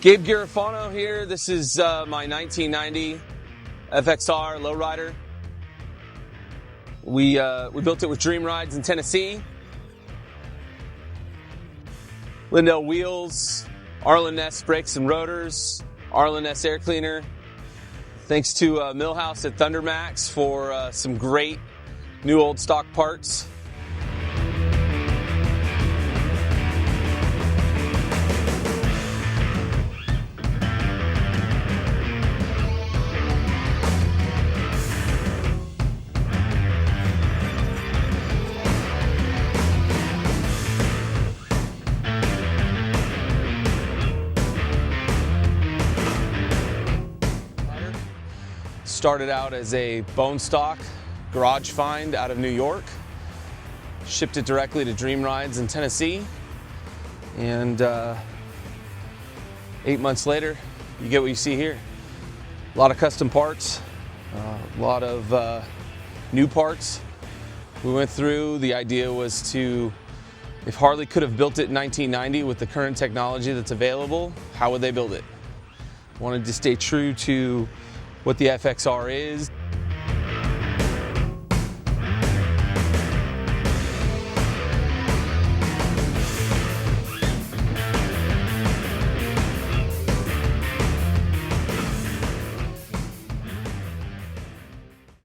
Gabe Garfano here. This is my 1990 FXR lowrider. We built it with Dream Rides in Tennessee. Lindell wheels, Arlen Ness brakes and rotors, Arlen Ness air cleaner. Thanks to Millhouse at Thundermax for some great new old stock parts. Started out as a bone stock garage find out of New York. Shipped it directly to Dream Rides in Tennessee. And 8 months later, you get what you see here. A lot of custom parts, a lot of new parts. We went through, the idea was to, if Harley could have built it in 1990 with the current technology that's available, how would they build it? Wanted to stay true to what the FXR is.